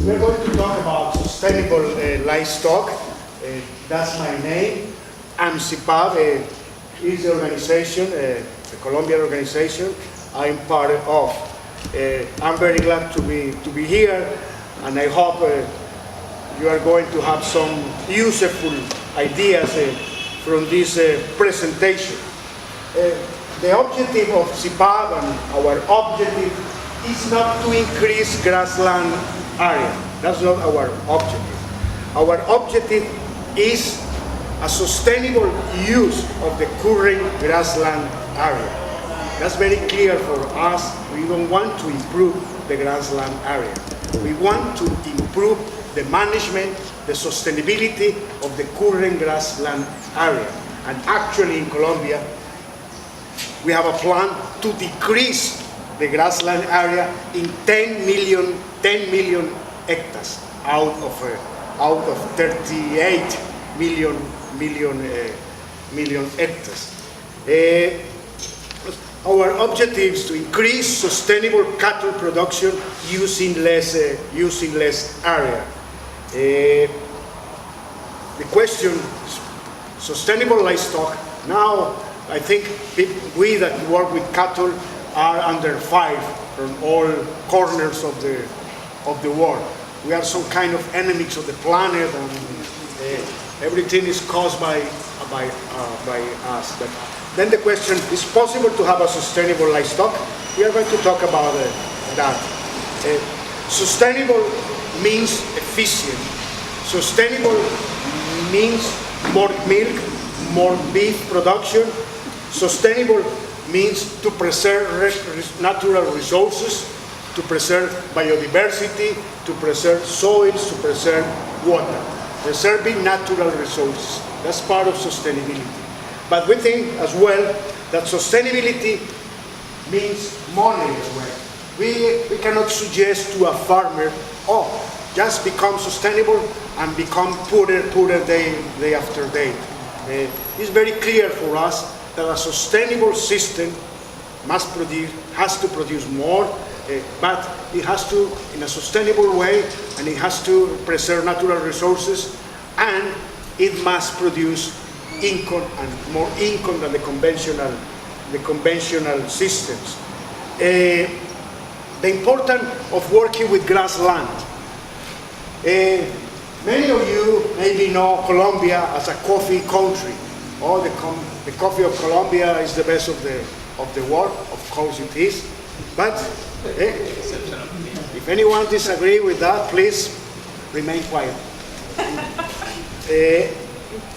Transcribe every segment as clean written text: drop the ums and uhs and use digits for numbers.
We're going to talk about sustainable livestock. That's my name. I'm CIPAB, is the organization, the Colombian organization I'm part of. I'm very glad to be here, and I hope you are going to have some useful ideas from this presentation. The objective of CIPAB and our objective is not to increase grassland area. That's not our objective. Our objective is a sustainable use of the current grassland area. That's very clear for us. We don't want to improve the grassland area. We want to improve the management, the sustainability of the current grassland area. And actually in Colombia, we have a plan to decrease the grassland area in 10 million hectares out of 38 million hectares. Our objective is to increase sustainable cattle production using less area. The question is sustainable livestock. Now, I think we that work with cattle are under 5 from all corners of the world. We are some kind of enemies of the planet, and everything is caused by us. But then the question, is possible to have a sustainable livestock? We are going to talk about that. Sustainable means efficient. Sustainable means more milk, more beef production. Sustainable means to preserve natural resources, to preserve biodiversity, to preserve soils, to preserve water. Preserving natural resources. That's part of sustainability. But we think as well that sustainability means money as well. We cannot suggest to a farmer, oh, just become sustainable and become poorer day after day. It's very clear for us that a sustainable system has to produce more, but it has to, in a sustainable way, and it has to preserve natural resources, and it must produce income, and more income than the conventional systems. The importance of working with grassland. Many of you maybe know Colombia as a coffee country. Oh, the coffee of Colombia is the best of the world. Of course it is. But if anyone disagrees with that, please remain quiet.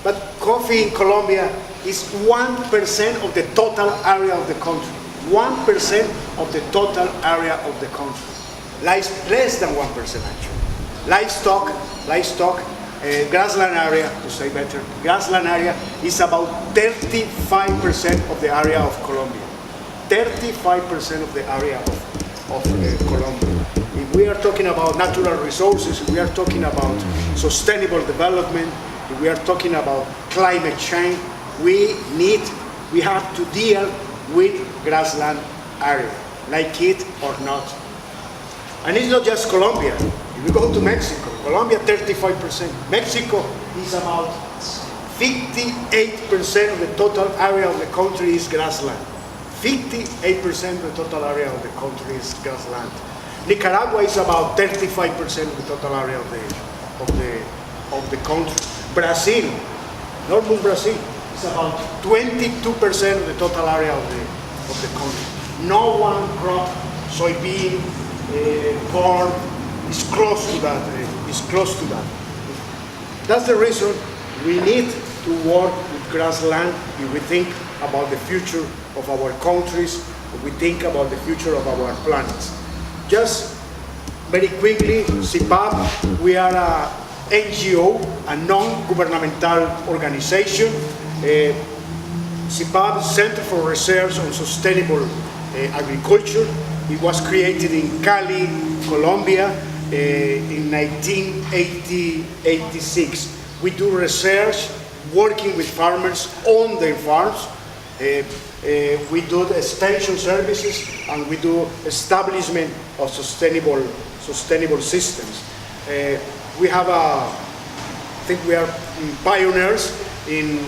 But coffee in Colombia is 1% of the total area of the country. 1% of the total area of the country. Less than 1% actually. Livestock, grassland area, to say better, grassland area is about 35% of the area of Colombia. 35% of the area of Colombia. If we are talking about natural resources, if we are talking about sustainable development, if we are talking about climate change, we have to deal with grassland area, like it or not. And it's not just Colombia. If we go to Mexico, Colombia 35%. Mexico is about 58% of the total area of the country is grassland. 58% of the total area of the country is grassland. Nicaragua is about 35% of the total area of the country. Brazil, northern Brazil, is about 22% of the total area of the country. No one crop, soybean, corn, is close to that. That's the reason we need to work with grassland if we think about the future of our countries, if we think about the future of our planets. Just very quickly, CIPAB, we are a NGO, a non-governmental organization. CIPAB, Center for Research on Sustainable Agriculture. It was created in Cali, Colombia, in 1986. We do research working with farmers on their farms. We do extension services, and we do establishment of sustainable systems. We have I think we are pioneers in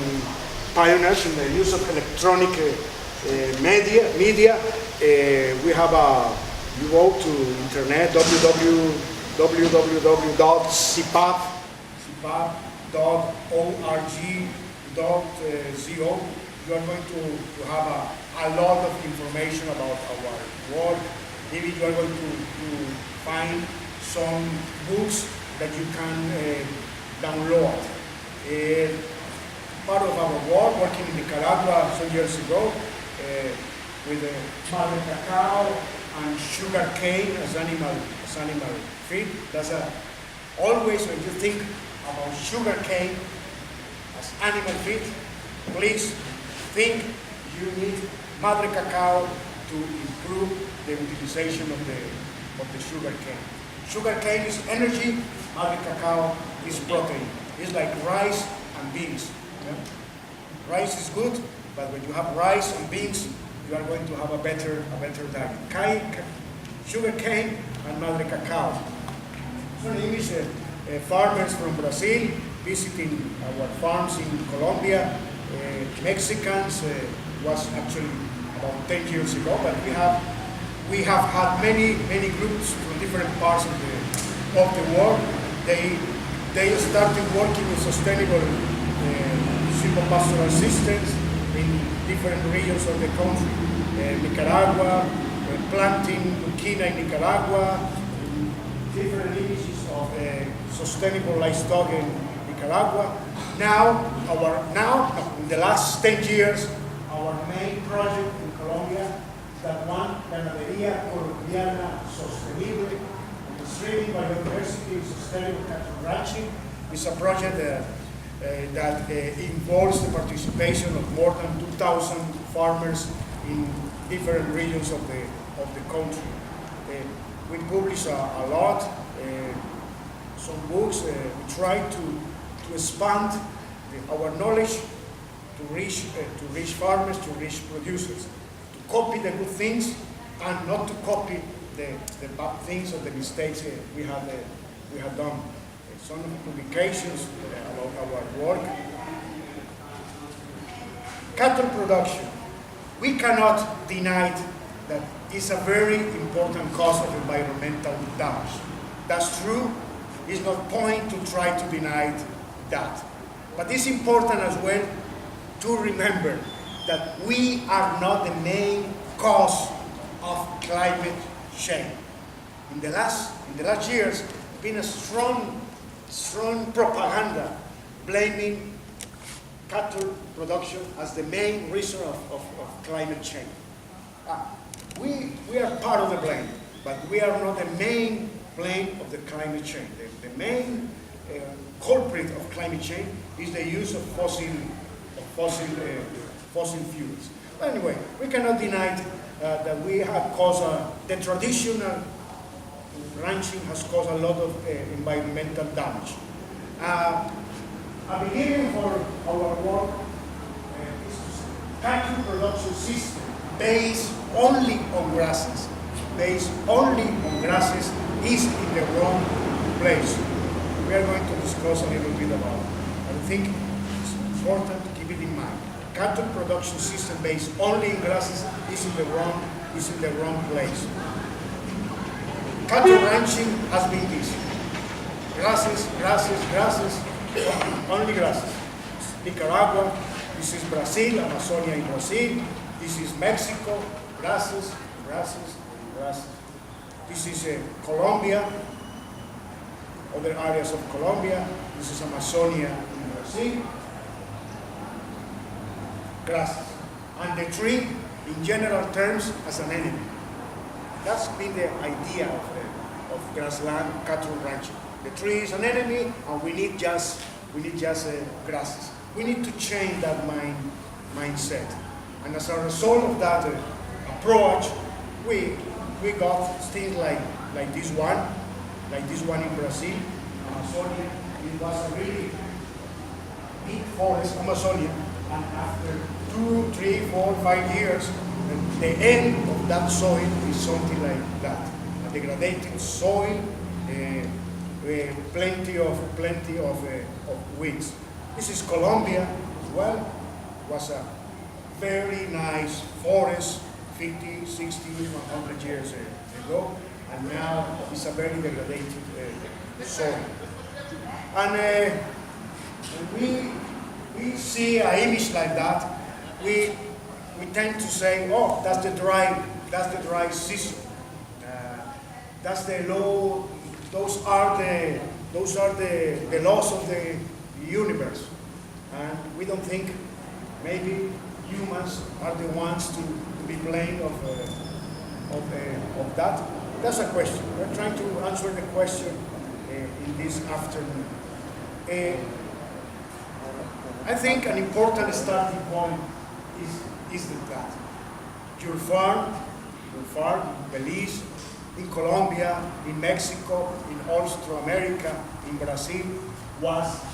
the use of electronic media. We have you go to internet www.cipap.org.zo. You are going to have a lot of information about our work. Maybe you are going to find some books that you can download. Part of our work, working in Nicaragua some years ago, with mother cacao and sugar cane as animal feed. That's always when you think about sugar cane as animal feed, please think you need mother cacao to improve the utilization of the sugar cane. Sugar cane is energy, mother cacao is protein. It's like rice and beans. Yeah? Rice is good, but when you have rice and beans, you are going to have a better diet. Sugar cane and mother cacao. So English farmers from Brazil visiting our farms in Colombia, Mexicans was actually about 10 years ago, but we have had many groups from different parts of the world. They started working with sustainable silvopastoral systems in different regions of the country. Nicaragua, planting quinoa in Nicaragua, different images of sustainable livestock in Nicaragua. Now, in the last 10 years, our main project in Colombia is that one, Ganadería Colombiana Sostenible, Streaming Biodiversity, Sustainable Cattle Ranching. It's a project that involves the participation of more than 2,000 farmers in different regions of the country. We publish a lot, some books. We try to expand our knowledge to reach farmers, to reach producers, to copy the good things and not to copy the bad things or the mistakes we have done. Some publications about our work. Cattle production. We cannot deny that it's a very important cause of environmental damage. That's true. It's not point to try to deny that. But it's important as well to remember that we are not the main cause of climate change. In the last years, there's been a strong propaganda blaming cattle production as the main reason of climate change. We are part of the blame, but we are not the main blame of the climate change. The main culprit of climate change is the use of fossil fuels. But anyway, we cannot deny that we have caused the traditional ranching has caused a lot of environmental damage. A beginning for our work is cattle production system based only on grasses. Based only on grasses is in the wrong place. We are going to discuss a little bit about it. I think it's important to keep it in mind. Cattle production system based only in grasses is in the wrong place. Cattle ranching has been this. Grasses, only grasses. Nicaragua, this is Brazil, Amazonia in Brazil. This is Mexico, grasses. This is Colombia, other areas of Colombia. This is Amazonia in Brazil. Grasses. And the tree, in general terms, as an enemy. That's been the idea of grassland cattle ranching. The tree is an enemy, and we need just grasses. We need to change that mindset. And as a result of that approach, we got things like this one in Brazil, Amazonia. It was a really big forest, Amazonia, and after 2, 3, 4, 5 years, the end of that soil is something like that. A degraded soil, plenty of weeds. This is Colombia as well. It was a very nice forest 50, 60, 100 years ago, and now it's a very degraded soil. And when we see an image like that, we tend to say, oh, that's the dry season. That's the law. Those are the laws of the universe, and we don't think maybe humans are the ones to be blamed of that. That's a question. We're trying to answer the question in this afternoon. I think an important starting point is that your farm, Belize, in Colombia, in Mexico, in Austral America, in Brazil, was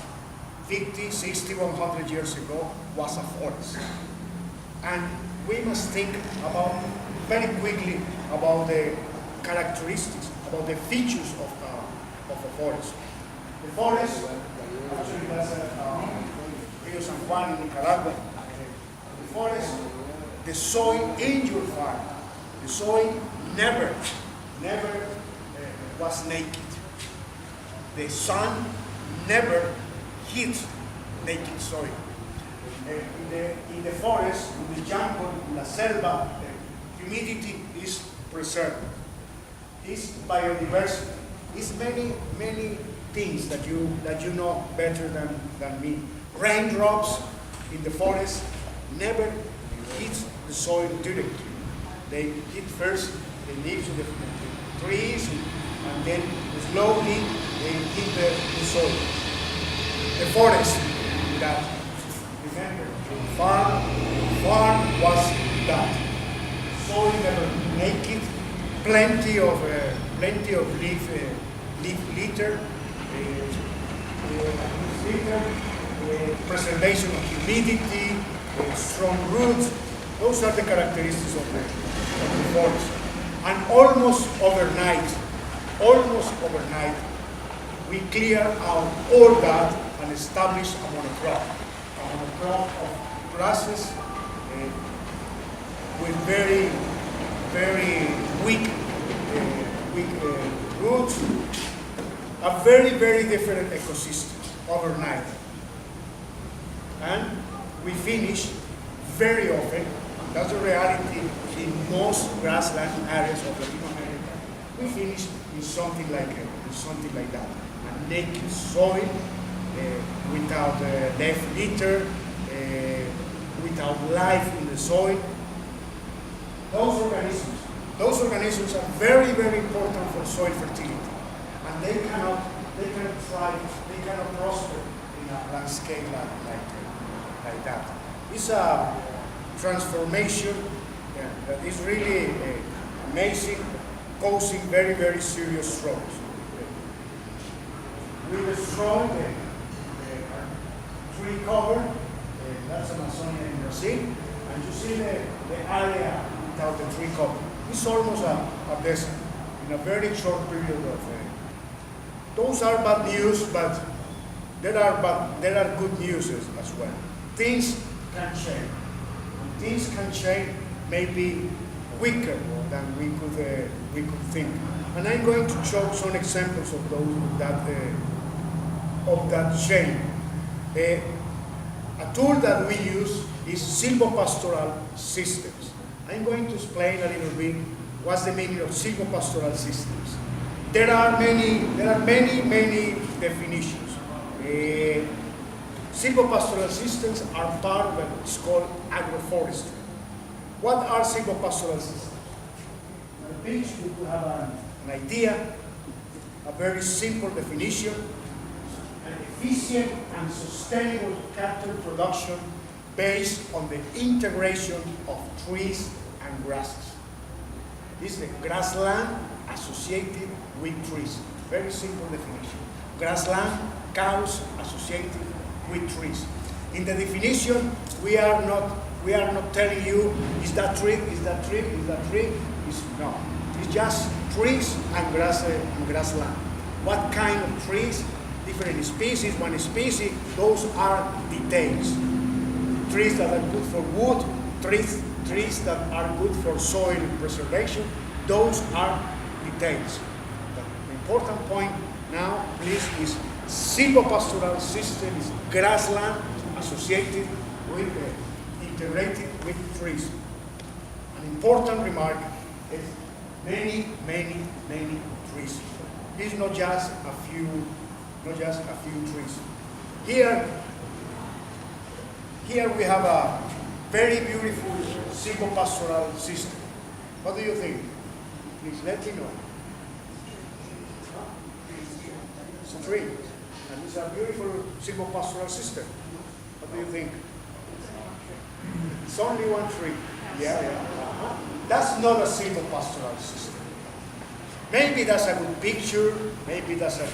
50, 60, 100 years ago, was a forest. And we must think about, very quickly, about the characteristics, about the features of a forest. The forest, actually that's Rio San Juan in Nicaragua. The forest, the soil in your farm, the soil never was naked. The sun never hit naked soil. In the forest, in the jungle, in la selva, the humidity is preserved. It's biodiversity. It's many things that you know better than me. Raindrops in the forest never hit the soil directly. They hit first the leaves of the trees, and then slowly they hit the soil. The forest, that, remember, farm was that. Soil never naked, plenty of leaf litter, preservation of humidity, strong roots. Those are the characteristics of the forest. And almost overnight, we clear out all that and establish a monocrop of grasses with very weak roots, a very different ecosystem overnight. And we finish very often, that's the reality in most grassland areas of Latin America, we finish in something like that. A naked soil, without leaf litter, without life in the soil. Those organisms are very important for soil fertility, and they cannot thrive, they cannot prosper in a landscape like that. It's a transformation that is really amazing, causing very serious troubles. We destroy the tree cover, that's Amazonia in Brazil, and you see the area without the tree cover. It's almost a desert in a very short period of those are bad news, but there are good news as well. Things can change. Things can change maybe quicker than we could think. And I'm going to show some examples of that change. A tool that we use is silvopastoral systems. I'm going to explain a little bit what's the meaning of silvopastoral systems. There are many definitions. Silvopastoral systems are part of what's called agroforestry. What are silvopastoral systems? On the page you could have an idea, a very simple definition: an efficient and sustainable cattle production based on the integration of trees and grasses. This is the grassland associated with trees. Very simple definition. Grassland, cows associated with trees. In the definition, we are not telling you is that tree. No. It's just trees and grassland. what kind of trees, different species, one species, those are details. Trees that are good for wood, trees that are good for soil preservation, those are details. But the important point now, please, is silvopastoral system is grassland associated with, integrated with trees. An important remark is many trees. It's not just a few trees. Here we have a very beautiful silvopastoral system. What do you think? Please let me know. It's a tree, and it's a beautiful silvopastoral system. What do you think? It's only one tree. Yeah. That's not a silvopastoral system. Maybe that's a good picture, maybe that's a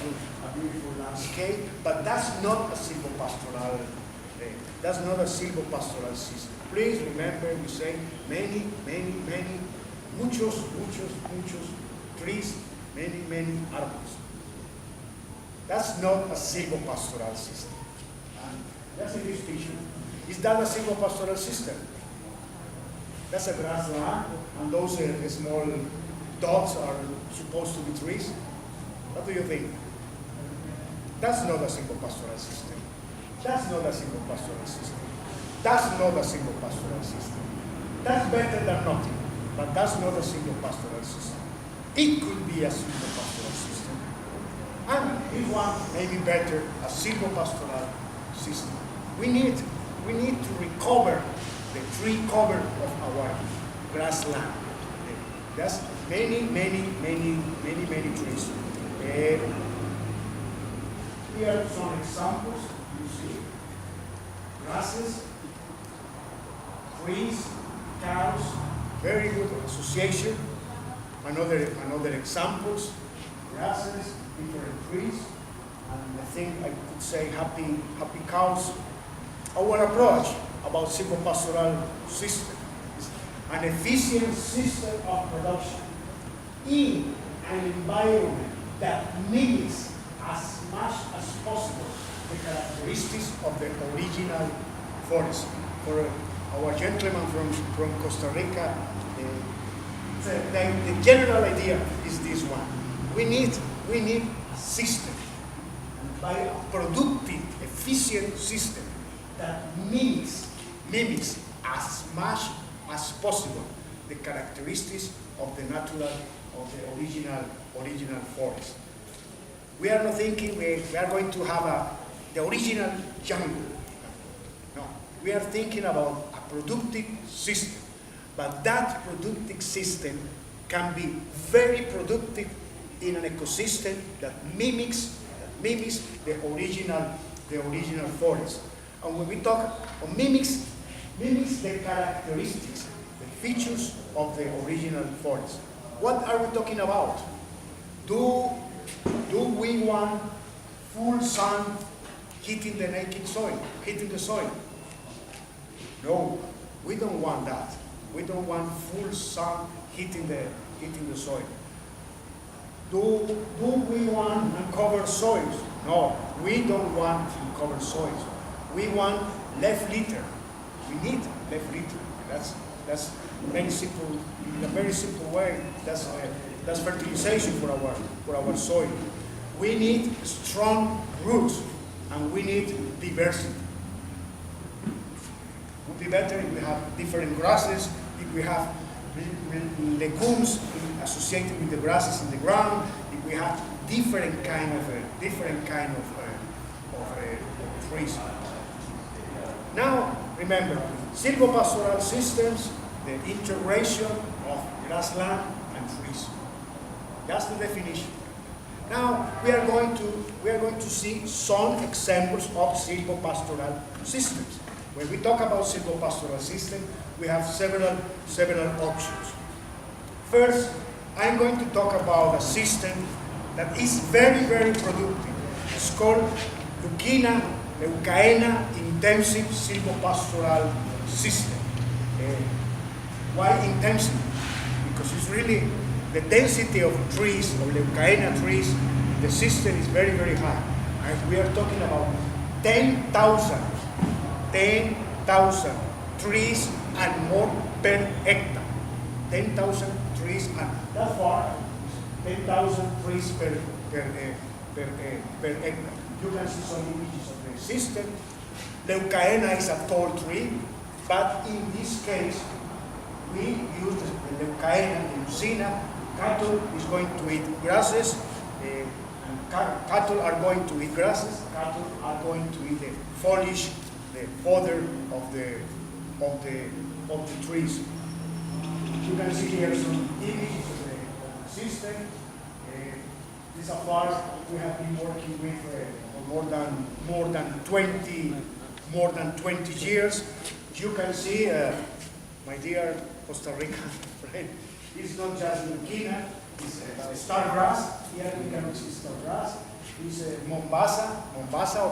beautiful landscape, but that's not a silvopastoral. That's not a silvopastoral system. Please remember, we say many, muchos trees, many árboles. That's not a silvopastoral system. And that's in this picture. Is that a silvopastoral system? That's a grassland, and those small dots are supposed to be trees. What do you think? That's not a silvopastoral system. That's not a silvopastoral system. That's not a silvopastoral system. That's better than nothing, but that's not a silvopastoral system. It could be a silvopastoral system. And this one may be better, a silvopastoral system. We need to recover the tree cover of our grassland. That's many trees. Here are some examples. You see grasses, trees, cows. Very good association. Another examples. Grasses, different trees, and I think I could say happy cows. Our approach about silvopastoral system is an efficient system of production in an environment that mimics as much as possible the characteristics of the original forest. For our gentleman from Costa Rica, the general idea is this one. We need a system, by a productive, efficient system that mimics as much as possible the characteristics of the original forest. We are not thinking we are going to have the original jungle. No, we are thinking about a productive system, but that productive system can be very productive in an ecosystem that mimics the original forest. And when we talk of mimics the characteristics, the features of the original forest. What are we talking about? Do we want full sun hitting the naked soil, hitting the soil? No, we don't want that. We don't want full sun hitting the soil. Do we want uncovered soils? No, we don't want uncovered soils. We want left litter. We need left litter. That's very simple. In a very simple way, that's fertilization for our soil. We need strong roots, and we need diversity. It would be better if we have different grasses, if we have legumes associated with the grasses in the ground, if we have different kind of trees. Now, remember, silvopastoral systems, the integration of grassland and trees. That's the definition. Now we are going to see some examples of silvopastoral systems. When we talk about silvopastoral system, we have several options. First, I'm going to talk about a system that is very productive. It's called Leucaena intensive silvopastoral system. Why intensive? Because it's really the density of trees, of Leucaena trees, the system is very, very high. And we are talking about 10,000 trees and more per hectare. 10,000 trees, and that far, 10,000 trees per hectare. You can see some images of the system. Leucaena is a tall tree, but in this case, we use the Leucaena, the Lucina. Cattle is going to eat grasses, and cattle are going to eat grasses. Cattle are going to eat the foliage, the fodder of the trees. You can see here some images of the system. This is a farm we have been working with for more than 20 years. You can see, my dear Costa Rican friend, it's not just Leucaena, it's star grass. Here we can see star grass. It's Mombasa or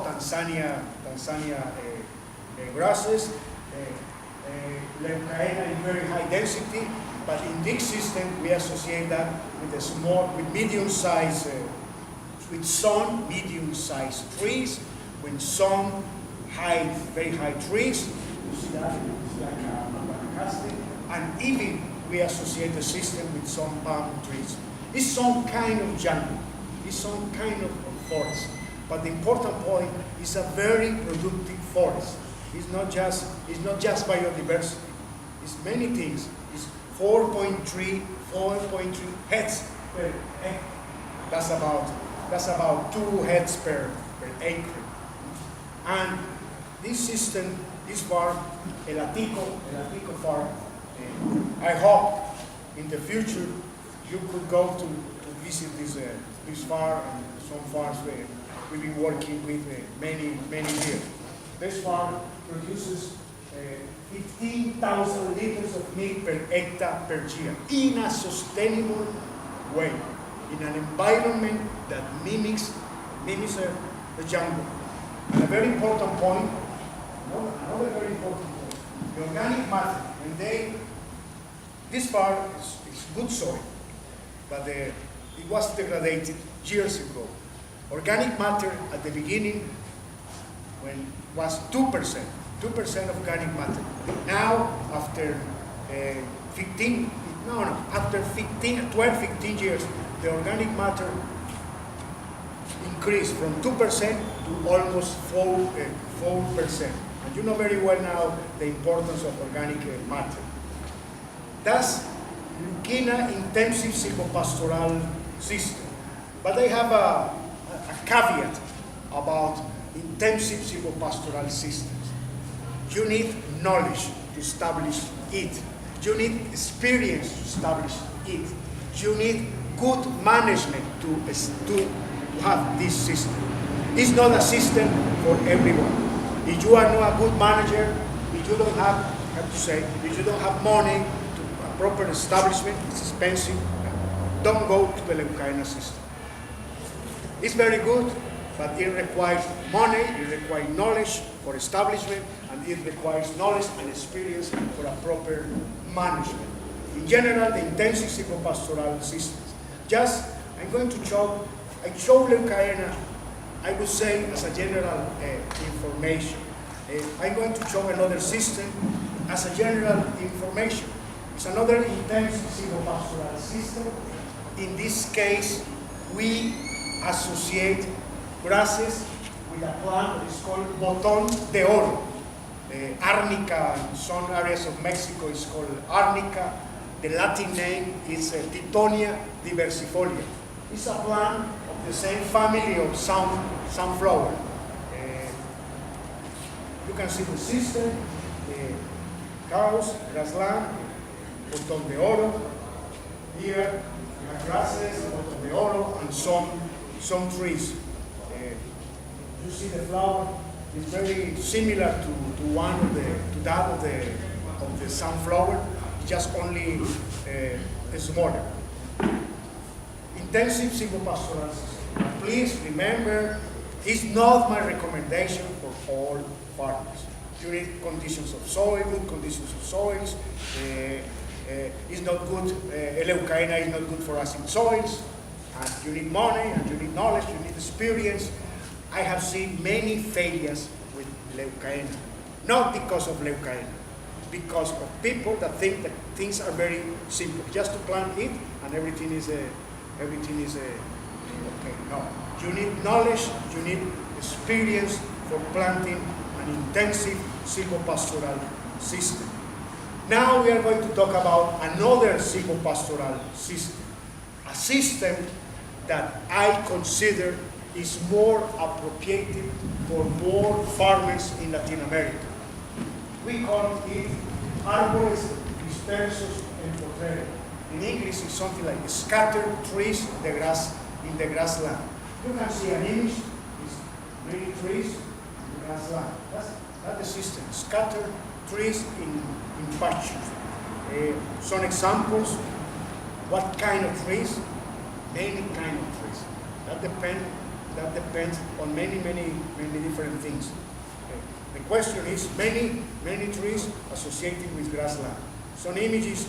Tanzania grasses. Leucaena in very high density, but in this system we associate that with medium-sized, with some medium-sized trees, with some very high trees. You see that it's like a Guanacaste, and even we associate the system with some palm trees. It's some kind of jungle. It's some kind of forest. But the important point is a very productive forest. It's not just biodiversity. It's many things. It's 4.3 heads per hectare. That's about 2 heads per acre. And this system, this farm, El Atico farm, I hope in the future you could go to visit this farm and some farms where we've been working with many years. This farm produces 15,000 liters of milk per hectare per year in a sustainable way, in an environment that mimics the jungle. And another very important point, the organic matter. This farm is good soil, but it was degraded years ago. Organic matter at the beginning was 2% organic matter. Now, after 15 years, the organic matter increased from 2% to almost 4%. And you know very well now the importance of organic matter. That's Leucaena intensive silvopastoral system. But I have a caveat about intensive silvopastoral systems. You need knowledge to establish it. You need experience to establish it. You need good management to have this system. It's not a system for everyone. If you are not a good manager, if you don't have money to a proper establishment, it's expensive, don't go to the Leucaena system. It's very good, but it requires money, it requires knowledge for establishment, and it requires knowledge and experience for a proper management. In general, the intensive silvopastoral systems. I'm going to show Leucaena, I would say, as a general information. I'm going to show another system as a general information. It's another intensive silvopastoral system. In this case, we associate grasses with a plant that is called Botón de Oro. Arnica, in some areas of Mexico, is called arnica. The Latin name is Tithonia diversifolia. It's a plant of the same family of sunflower. You can see the system, cows, grassland, Botón de Oro. Here, we have grasses, Botón de Oro, and some trees. You see the flower is very similar to that of the sunflower, just only smaller. Intensive silvopastoral system. Please remember, it's not my recommendation for all farmers. You need conditions of soil, good conditions of soils. It's not good, Leucaena is not good for acid soils. And you need money, and you need knowledge, you need experience. I have seen many failures with leucaena. Not because of leucaena, because of people that think that things are very simple. Just to plant it, and everything is okay. No, you need knowledge, you need experience for planting an intensive silvopastoral system. Now we are going to talk about another silvopastoral system, a system that I consider is more appropriate for more farmers in Latin America. We call it árboles dispersos en potrero. In English, it's something like scattered trees in the grassland. You can see an image, it's many trees in the grassland. That's the system, scattered trees in pastures. Some examples, what kind of trees? Many kind of trees. That depends on many different things. The question is many trees associated with grassland. Some images.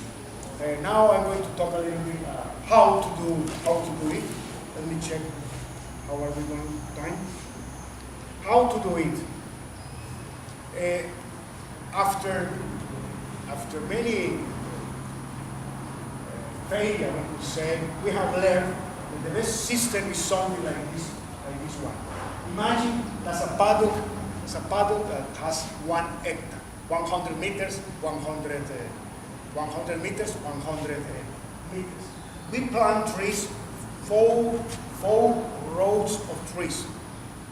Now I'm going to talk a little bit how to do it. Let me check how are we going time. How to do it. After many failure, we say, we have learned that the best system is something like this one. Imagine that's a paddock that has 1 hectare, 100 meters, 100 meters, 100 meters. We plant trees, four rows of trees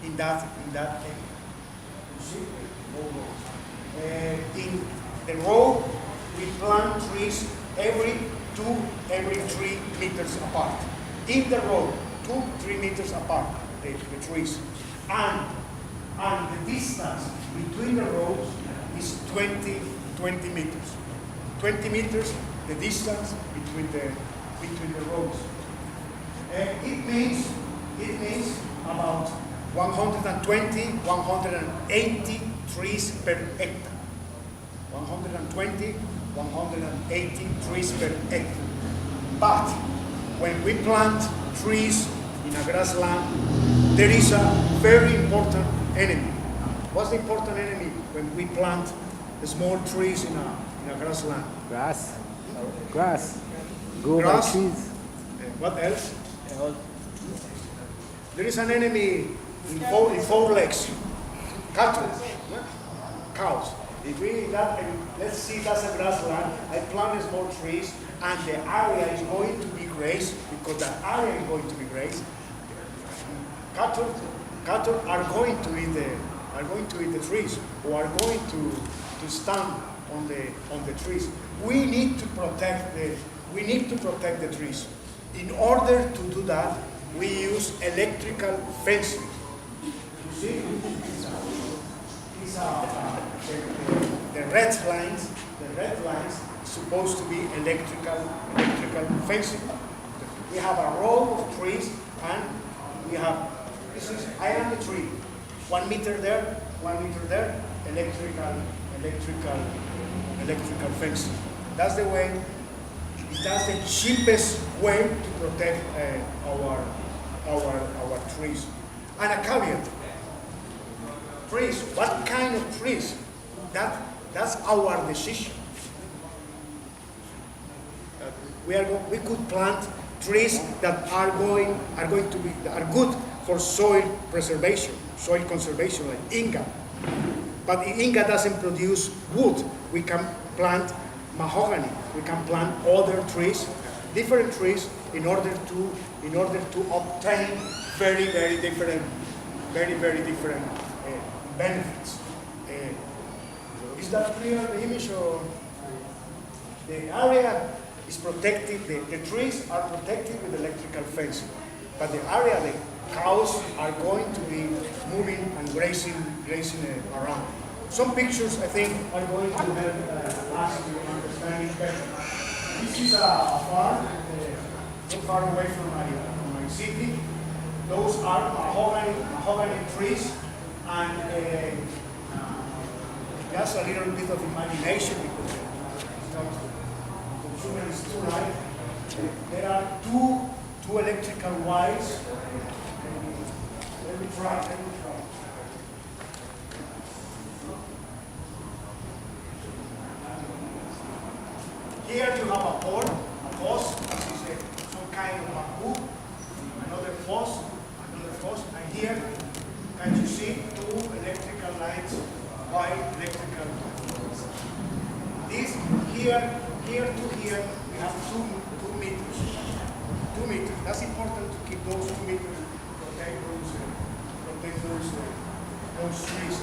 in that area. You see, 4 rows. In the row, we plant trees every 3 meters apart. In the row, 2-3 meters apart, the trees. And the distance between the rows is 20 meters. 20 meters, the distance between the rows. It means about 120, 180 trees per hectare. 120, 180 trees per hectare. But when we plant trees in a grassland, there is a very important enemy. What's the important enemy when we plant small trees in a grassland? Grass. Grass. Go by Grass. trees. What else? There is an enemy in four legs. Cattle. Cows. If let's see that's a grassland, I plant small trees and the area is going to be grazed because that area is going to be grazed. Cattle are going to eat the trees or are going to stand on the trees. We need to protect the trees. In order to do that, we use electrical fencing. You see, the red lines supposed to be electrical fencing. We have a row of trees and we have I am the tree. 1 meter there, 1 meter there, electrical fencing. That's the way. That's the cheapest way to protect our trees. And a caveat. Trees. What kind of trees? That's our decision. We could plant trees that are good for soil preservation, soil conservation, like Inga. But Inga doesn't produce wood. We can plant mahogany. We can plant other trees, different trees, in order to obtain very different benefits. Is that clear, the image? Or the area is protected, the trees are protected with electrical fencing, but the area, the cows are going to be moving and grazing around. Some pictures, I think, are going to help us to understand it better. This is a farm not far away from my city. Those are mahogany trees, and just a little bit of imagination because it's not consuming is too light. There are two two electrical wires. Let me try. Here you have a pole, a post, this is some kind of a hook, another post, and here, can you see two electrical lights, white electrical lights. This, here to here, we have two meters. 2 meters. That's important to keep those 2 meters, protect those trees.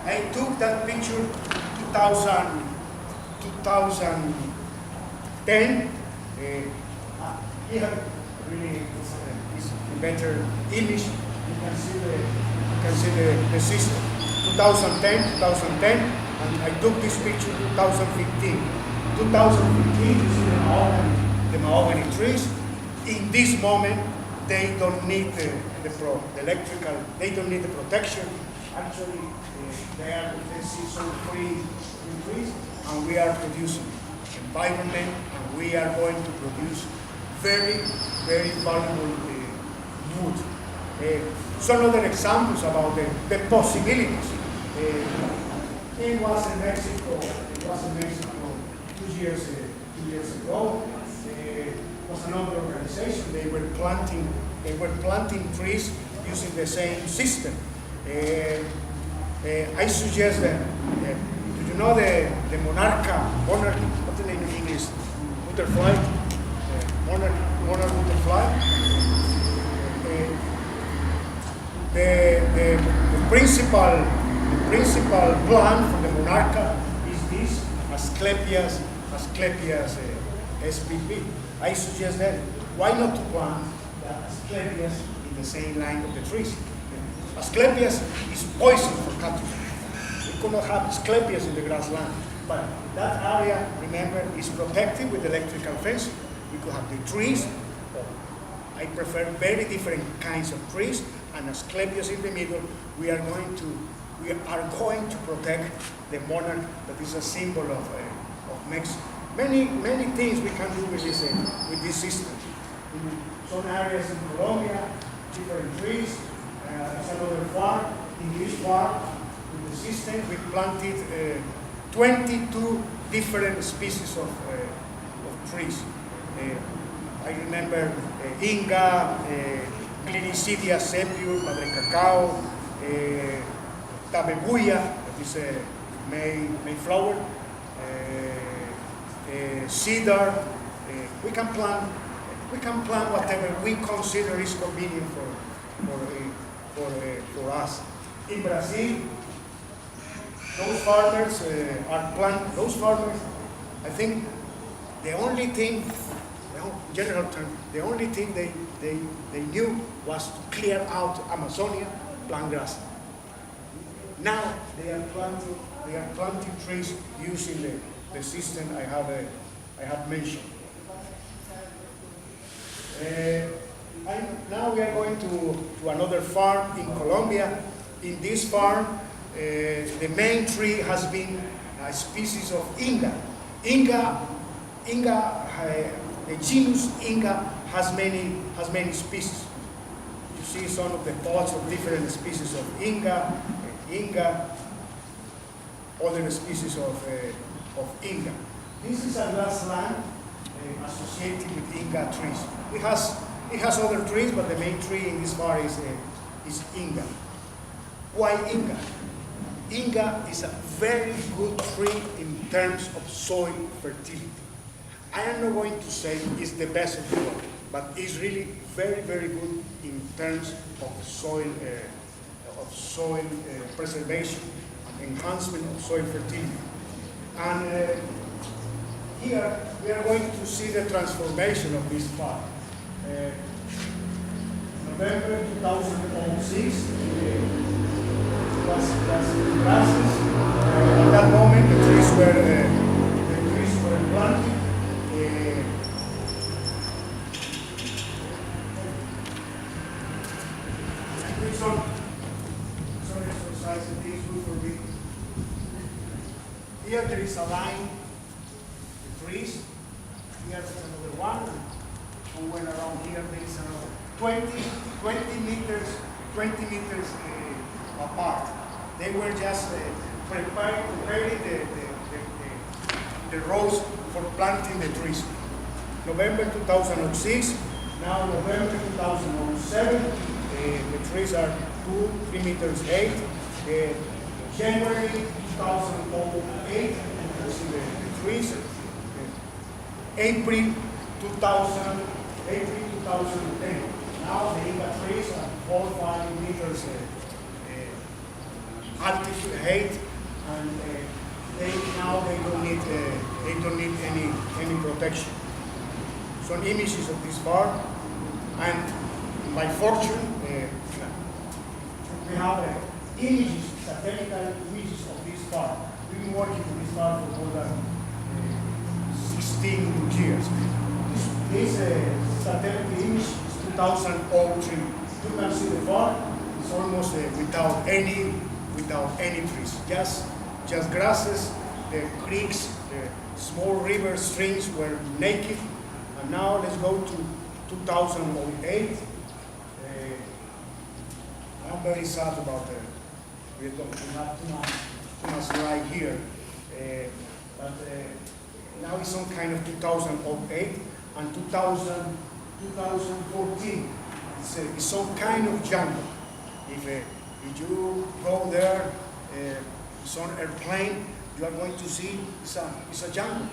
I took that picture 2010. Here really is a better image. You can see the system. 2010, and I took this picture 2015. 2015, you see the mahogany trees. In this moment, they don't need the electrical, they don't need the protection. Actually, they are, you see some free trees, and we are producing environment, and we are going to produce very, very valuable wood. Some other examples about the possibilities. It was in Mexico 2 years ago. Was another organization. They were planting trees using the same system. I suggest that. Do you know the monarch? What's the name in English? Butterfly. Monarch butterfly. The principal plant for the monarch is this Asclepias spp. I suggest that why not to plant the Asclepias in the same line of the trees? Asclepias is poison for cattle. We cannot have Asclepias in the grassland, but that area, remember, is protected with electrical fence. We could have the trees. I prefer very different kinds of trees, and Asclepias in the middle. We are going to protect the monarch that is a symbol of Mexico. Many things we can do with this system. In some areas in Colombia, different trees. It's another farm. In this farm, with the system, we planted 22 different species of trees. I remember Inga, Glycidia sepia, Madre Cacao, Tabebuya, that is a Mayflower, cedar. We can plant whatever we consider is convenient for us. In Brazil, those farmers I think the only thing, in general term, the only thing they knew was to clear out Amazonia, plant grass. Now they are planting trees using the system I have mentioned. Now we are going to another farm in Colombia. In this farm, the main tree has been a species of Inga. The genus Inga has many species. You see some of the pods of different species of Inga, other species of Inga. This is a grassland associated with Inga trees. It has other trees, but the main tree in this farm is Inga. Why Inga? Inga is a very good tree in terms of soil fertility. I am not going to say it's the best of the world, but it's really very, very good in terms of soil preservation, enhancement of soil fertility. And here we are going to see the transformation of this farm. November 2006 was grasses. At that moment, the trees were planted. Some exercises, things good for me. Here there is a line, the trees. Here's another one. We went around here. here there is another 20 meters apart. They were just preparing the rows for planting the trees. November 2006, now November 2007, the trees are 2-3 meters height. January 2008, you can see the trees. April 2010. Now the Inca trees are 4-5 meters altitude height, and they don't need any protection. Some images of this farm, and by fortune, we have images, satellite images of this farm. We've been working on this farm for more than 16 years. This satellite image is 2003. You can see the farm. It's almost without any trees. Just grasses. The creeks, the small river streams were naked. And now let's go to 2008. I'm very sad about we don't have too much light here. But now it's some kind of 2008 and 2014. It's some kind of jungle. If you go there, some airplane, you are going to see it's a jungle.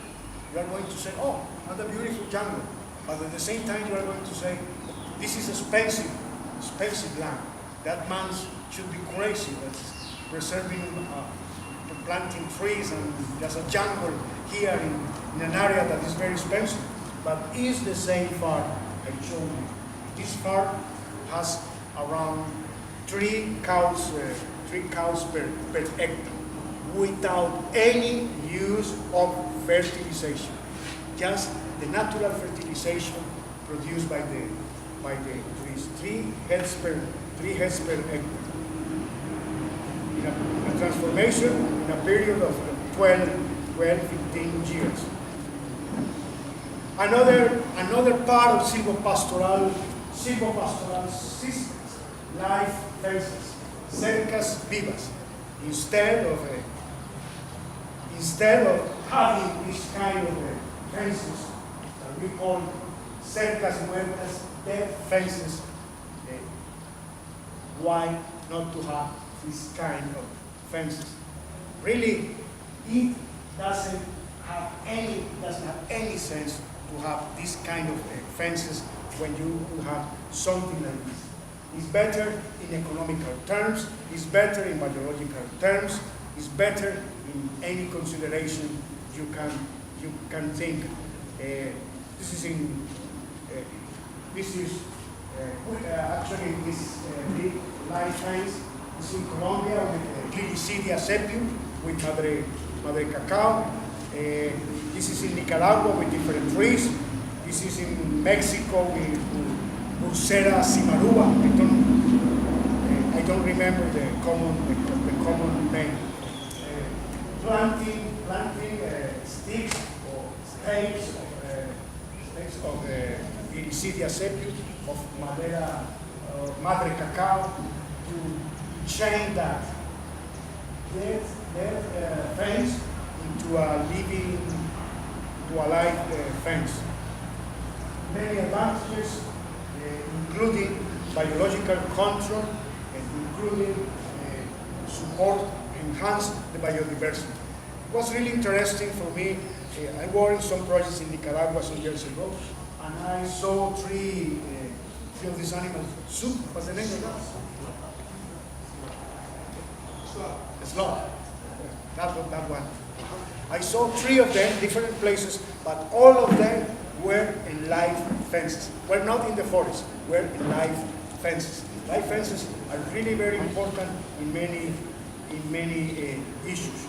You are going to say, oh, what a beautiful jungle. But at the same time, you are going to say, this is expensive land. That man should be crazy that's preserving, planting trees, and there's a jungle here in an area that is very expensive. But it's the same farm I showed you. This farm has around 3 cows per hectare, without any use of fertilization. Just the natural fertilization produced by the trees. 3 heads per hectare. In a transformation in a period of 15 years. Another part of silvopastoral systems, live fences, cercas vivas. Instead of having this kind of fences that we call cercas muertas, dead fences, why not to have this kind of fences? Really, it doesn't have any sense to have this kind of fences when you have something like this. It's better in economical terms, it's better in biological terms, it's better in any consideration you can think. Actually this big live fence is in Colombia with Livestock Sylvopasture with Madre Cacao. This is in Nicaragua with different trees. This is in Mexico with Bursera Cimarua. I don't remember the common name. Planting sticks or stakes of Livestock Sylvopasture of Madre Cacao to chain that dead fence into a live fence. Many advantages, including biological control and including support, enhance the biodiversity. It was really interesting for me. I worked in some projects in Nicaragua some years ago, and I saw three of these animals. Soup, what's the name of that? Sloth. That one. I saw 3 of them, different places, but all of them were in live fences. Were not in the forest, were in live fences. Live fences are really very important in many issues.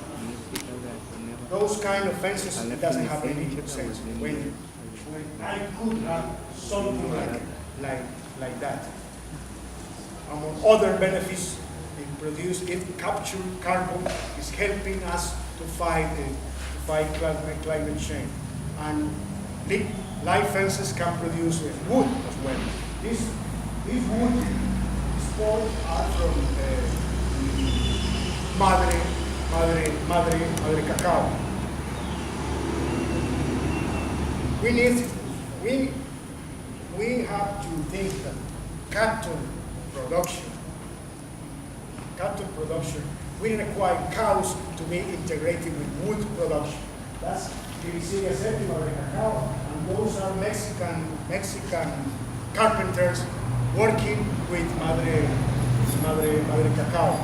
Those kind of fences doesn't have any sense. When I could have something like that. Among other benefits, it captures carbon, is helping us to fight climate change. And live fences can produce wood as well. This wood, these poles are from madre cacao. We have to think that cattle production, we require cows to be integrated with wood production. That's Divisoria Séptima de Cacao, and those are Mexican carpenters working with Madre Cacao.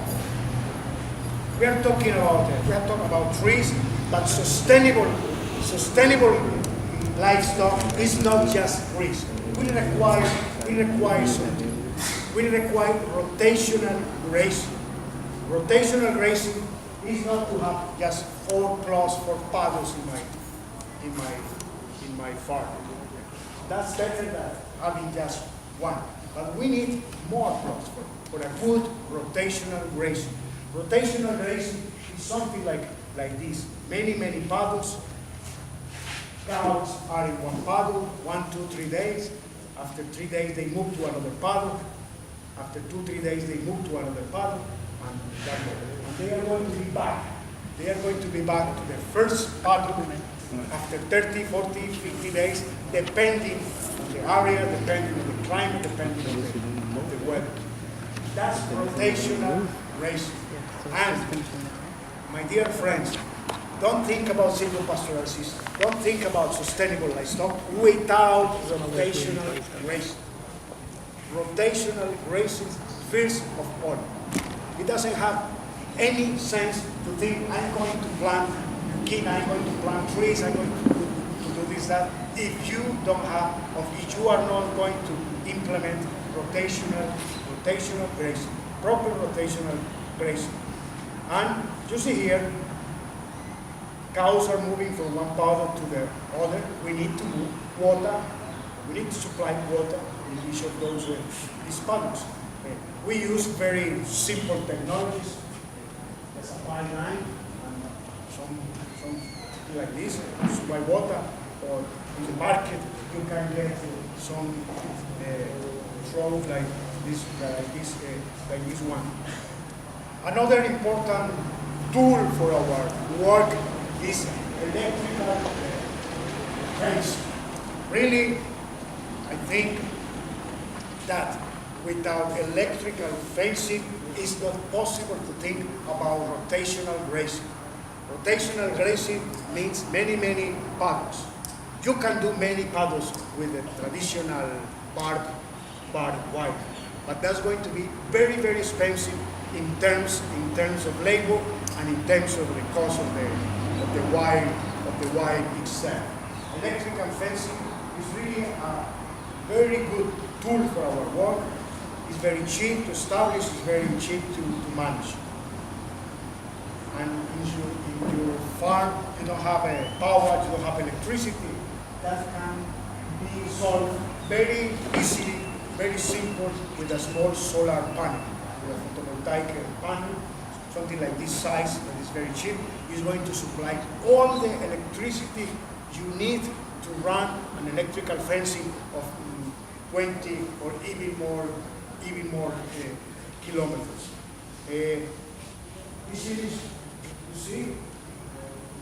We are talking about trees, but sustainable livestock is not just trees. We require something. We require rotational grazing. Rotational grazing is not to have just 4 paddles in my farm. That's better than having just 1. But we need more plots for a good rotational grazing. Rotational grazing is something like this. Many paddles. Cows are in 1 paddle, 1, 2, 3 days. After 3 days, they move to another paddle. After 2, 3 days, they move to another paddle. And they are going to be back. They are going to be back to the first paddle after 30, 40, 50 days, depending on the area, depending on the climate, depending on the weather. That's rotational grazing. And, my dear friends, don't think about silvopastoral system. Don't think about sustainable livestock without rotational grazing. Rotational grazing, first of all. It doesn't have any sense to think I'm going to plant I'm going to plant trees, I'm going to do this, that, if you don't have, or if you are not going to implement rotational grazing, proper rotational grazing. And you see here, cows are moving from one paddle to the other. We need to move water. We need to supply water in each of these paddles. We use very simple technologies. There's a pipeline and some like this, supply water, or in the market you can get some trough like this one. Another important tool for our work is electrical fence. Really, I think that without electrical fencing, it's not possible to think about rotational grazing. Rotational grazing means many paddles. You can do many paddles with the traditional barbed wire, but that's going to be very expensive in terms of labor and in terms of the cost of the wire itself. Electrical fencing is really a very good tool for our work. It's very cheap to establish, it's very cheap to manage. And in your farm, you don't have power, you don't have electricity. That can be solved very easily, very simple with a small solar panel, with a photovoltaic panel, something like this size that is very cheap, is going to supply all the electricity you need to run an electrical fencing of 20 or even more kilometers. This is, you see,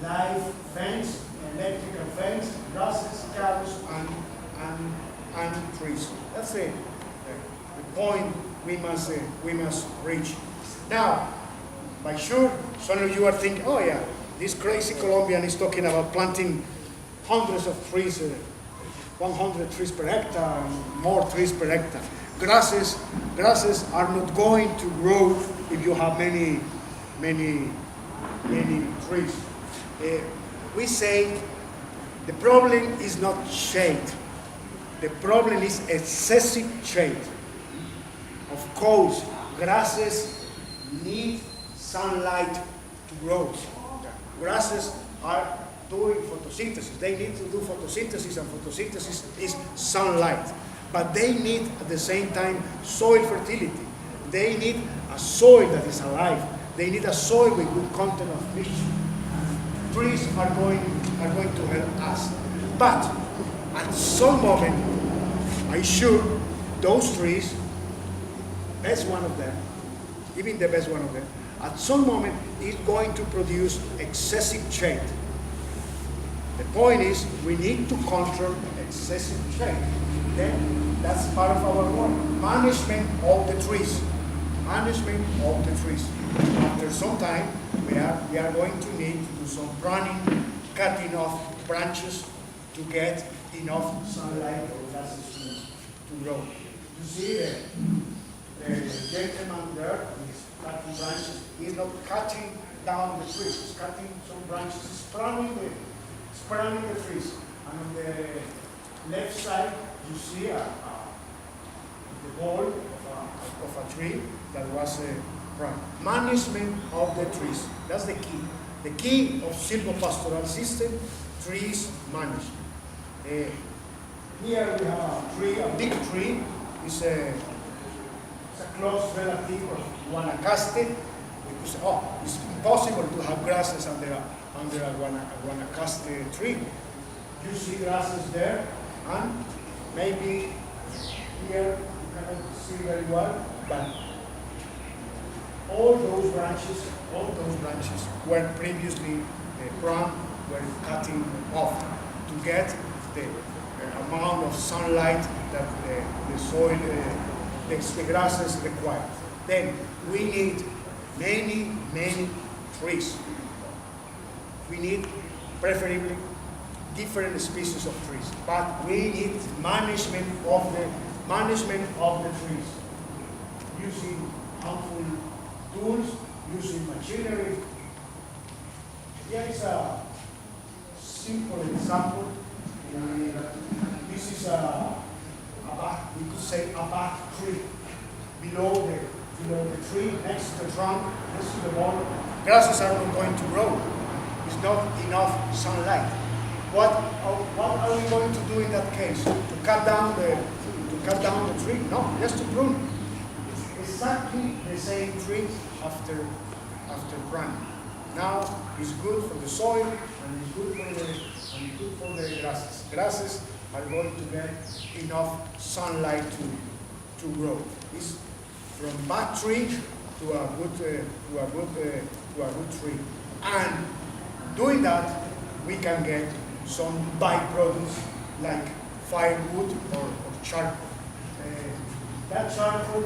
live fence, electrical fence, grasses, cows, and trees. That's the point we must reach. Now, by sure, some of you are thinking, oh yeah, this crazy Colombian is talking about planting hundreds of trees, 100 trees per hectare, more trees per hectare. Grasses are not going to grow if you have many trees. We say the problem is not shade. The problem is excessive shade. Of course, grasses need sunlight to grow. Grasses are doing photosynthesis. They need to do photosynthesis, and photosynthesis is sunlight. But they need, at the same time, soil fertility. They need a soil that is alive. They need a soil with good content of fish. Trees are going to help us. But At some moment, I'm sure those trees, best one of them, even the best one of them, at some moment is going to produce excessive shade. The point is, we need to control excessive shade. Then that's part of our work. Management of the trees. Management of the trees. After some time, we are going to need to do some pruning, cutting off branches to get enough sunlight or gases to grow. You see the gentleman there is cutting branches. He's not cutting down the trees. He's cutting some branches. He's pruning the trees. And on the left side, you see the ball of a tree that was pruned. Management of the trees. That's the key. The key of silvopastoral system, trees management. Here we have a tree, a big tree. It's a close relative of Guanacaste. Because, it's impossible to have grasses under a Guanacaste tree. You see grasses there, and maybe here you cannot see very well, but all those branches were previously pruned, were cutting off to get the amount of sunlight that the soil, the grasses require. Then we need many trees. We need preferably different species of trees, but we need management of the trees, using harmful tools, using machinery. Here is a simple example. This is we could say a back tree. Below the tree, next to the trunk, next to the ball, grasses are not going to grow. It's not enough sunlight. What are we going to do in that case? To cut down the tree? No, just to prune. It's exactly the same tree after pruning. Now it's good for the soil and it's good for the grasses. Grasses are going to get enough sunlight to grow. It's from bad tree to a good tree. And doing that, we can get some byproducts like firewood or charcoal. That charcoal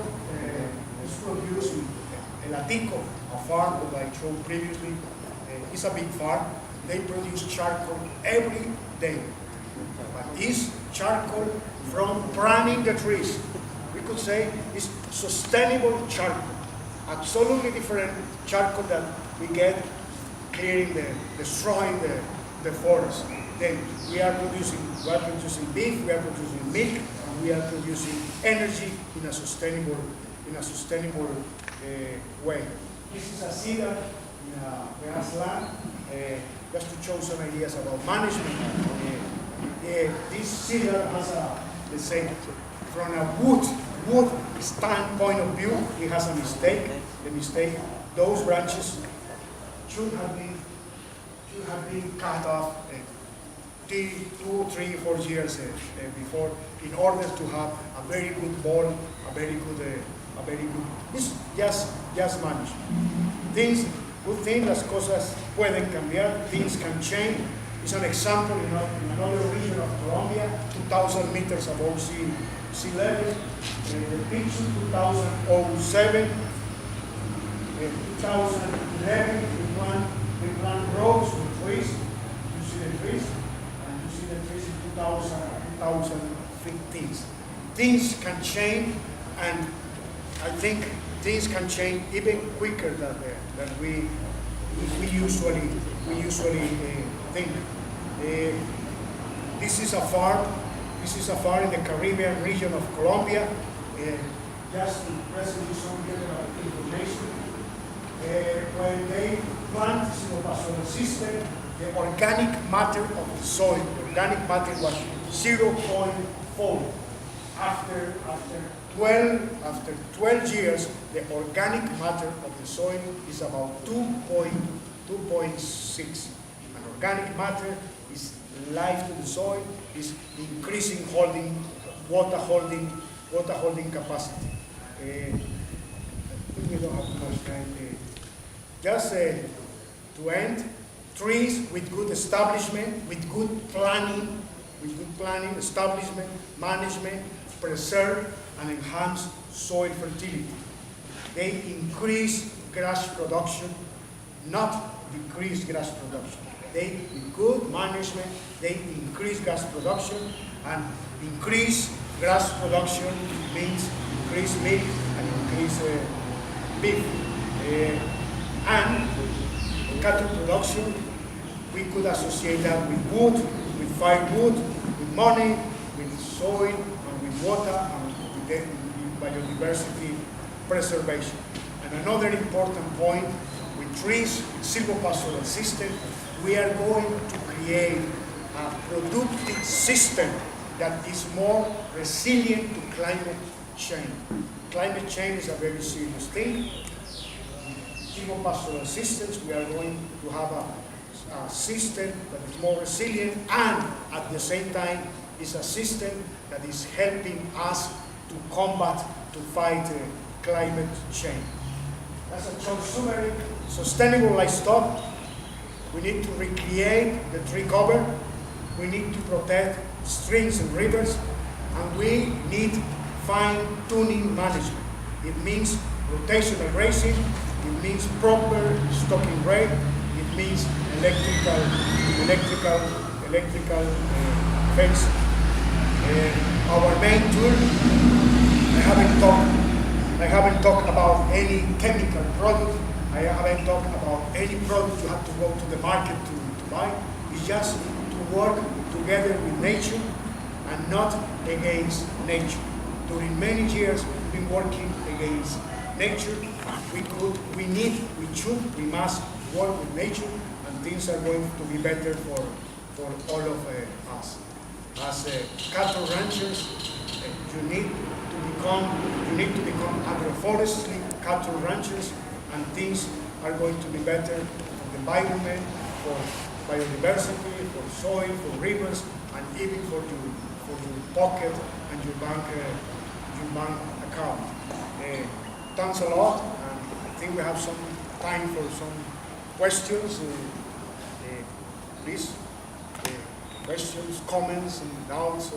is produced in El Atico, a farm that I showed previously. It's a big farm. They produce charcoal every day. But this charcoal from pruning the trees, we could say, is sustainable charcoal. Absolutely different charcoal that we get clearing destroying the forest. Then we are producing beef, we are producing milk, and we are producing energy in a sustainable way. This is a cedar in a grassland, just to show some ideas about management. This cedar has let's say, from a wood standpoint of view, it has a mistake. The mistake, those branches should have been cut off 2, 3, 4 years before, in order to have a very good ball, a very good. It's just management. Good things, las cosas pueden cambiar, things can change. It's an example in another region of Colombia, 2,000 meters above sea level. The picture 2007, 2011, we plant rows with trees. You see the trees, and you see the trees in 2015. Things can change, and I think things can change even quicker than we usually think. This is a farm. This is a farm in the Caribbean region of Colombia. Just to present you some general information. When they plant silvopastoral system, the organic matter of the soil, the organic matter was 0.4. After 12 years, the organic matter of the soil is about 2.6. And organic matter is life to the soil, is increasing water holding capacity. I think we don't have much time. Just to end, trees with good establishment, with good planning, establishment, management, preserve and enhance soil fertility. They increase grass production, not decrease grass production. They, with good management, they increase grass production, and increase grass production means increase milk and increase beef. And cattle production, we could associate that with wood, with firewood, with money, with soil, and with water, and with biodiversity preservation. And another important point, with trees, silvopastoral system, we are going to create a productive system that is more resilient to climate change. Climate change is a very serious thing. Silvopastoral systems, we are going to have a system that is more resilient, and at the same time is a system that is helping us to combat, to fight climate change. That's a short summary. Sustainable livestock. We need to recreate the tree cover. We need to protect streams and rivers, and we need fine-tuning management. It means rotational grazing. It means proper stocking rate. It means electrical fencing. Our main tool. I haven't talked about any chemical product. I haven't talked about any product you have to go to the market to buy. It's just to work together with nature and not against nature. During many years, we've been working against nature. We must work with nature, and things are going to be better for all of us. As cattle ranchers, you need to become agroforestry cattle ranchers, and things are going to be better for the environment, for biodiversity, for soil, for rivers, and even for your pocket and your bank account. Thanks a lot, and I think we have some time for some questions. Please, questions, comments, and doubts.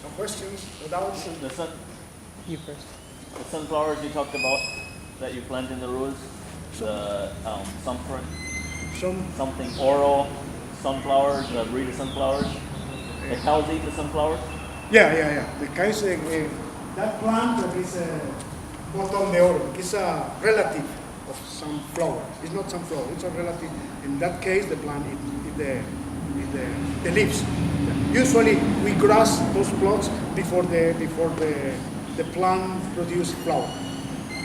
No questions, no doubts? You first. The sunflowers you talked about that you plant in the rows, the something oral sunflowers, the breed of sunflowers. The cows eat the sunflowers? Yeah. The cows, that plant that is botón de oro, is a relative of sunflower. It's not sunflower, it's a relative. In that case, the plant is the leaves. Usually we grass those plots before the plant produce flower.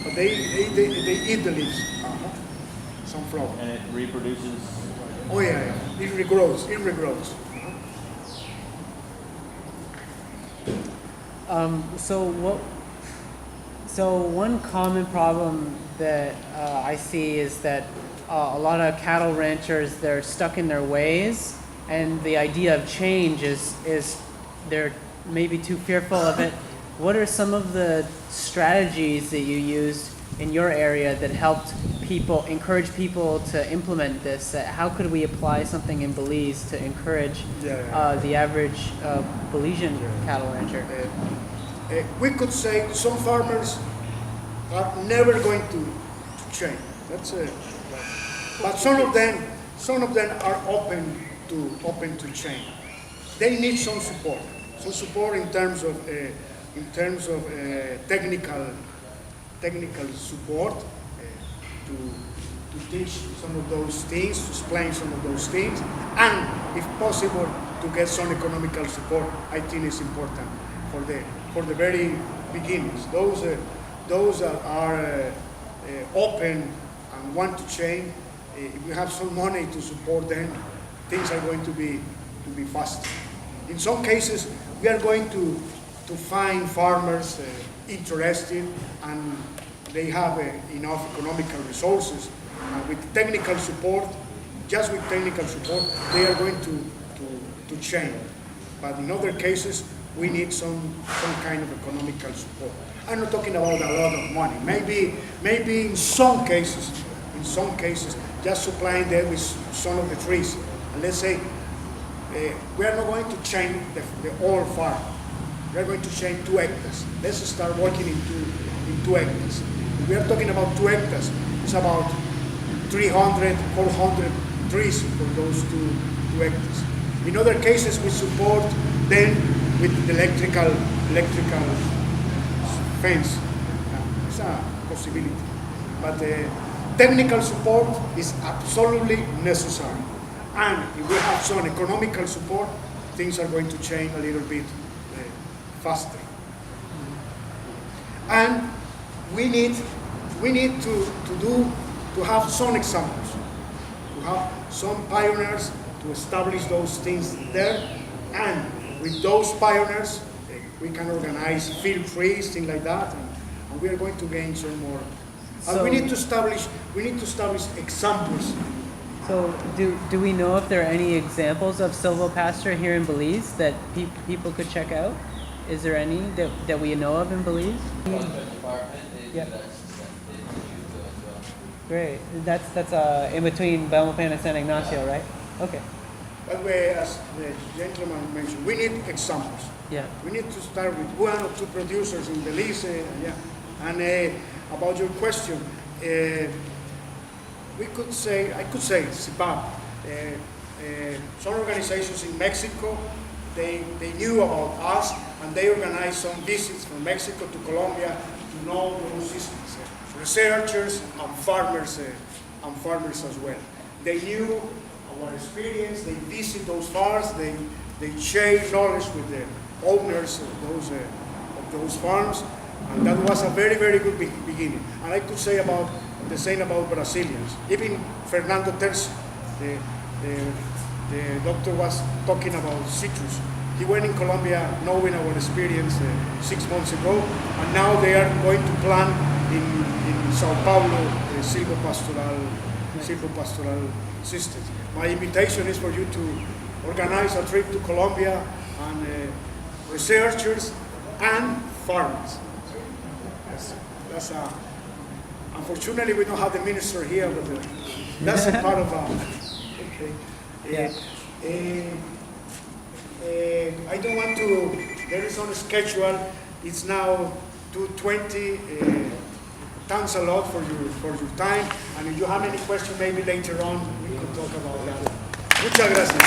But they eat the leaves. Sunflower. And it reproduces? Oh yeah. It regrows. So one common problem that I see is that a lot of cattle ranchers, they're stuck in their ways, and the idea of change is they're maybe too fearful of it. What are some of the strategies that you used in your area that helped encourage people to implement this? How could we apply something in Belize to encourage the average Belizean cattle rancher? We could say some farmers are never going to change. But some of them are open to change. They need some support. Some support in terms of technical support to teach some of those things, to explain some of those things, and if possible to get some economical support. I think is important for the very beginners. Those that are open and want to change, if we have some money to support them, things are going to be faster. In some cases, we are going to find farmers interested, and they have enough economical resources with technical support, just with technical support, they are going to change. But in other cases, we need some kind of economical support. I'm not talking about a lot of money. Maybe in some cases, just supplying them with some of the trees. And let's say we are not going to change the whole farm. We are going to change 2 hectares. Let's start working in 2 hectares. If we are talking about 2 hectares, it's about 300, 400 trees for those 2 hectares. In other cases, we support them with electrical fence. It's a possibility. But technical support is absolutely necessary. And if we have some economical support, things are going to change a little bit faster. And we need to have some examples, to have some pioneers to establish those things there, and with those pioneers we can organize field trees, things like that, and we are going to gain some more. And we need to establish examples. So do we know if there are any examples of Sylvopasture here in Belize that people could check out? Is there any that we know of in Belize? Yeah. Great. That's in between Belmopan and San Ignacio, right? Okay. By the way, as the gentleman mentioned, we need examples. Yeah. We need to start with 1 or 2 producers in Belize. And about your question, I could say, CIPAP, some organizations in Mexico, they knew about us, and they organized some visits from Mexico to Colombia to know those systems. Researchers and farmers as well. They knew our experience. They visit those farms. They share knowledge with the owners of those farms, and that was a very, very good beginning. And I could say the same about Brazilians. Even Fernando Tercio, the doctor was talking about citrus. He went in Colombia knowing our experience 6 months ago, and now they are going to plant in Sao Paulo silvopastoral systems. My invitation is for you to organize a trip to Colombia, and researchers and farmers. That's unfortunately we don't have the minister here, but that's a part of okay. I don't want to. There is on a schedule. It's now 2:20. Thanks a lot for your time. And if you have any questions, maybe later on we could talk about that. Muchas gracias.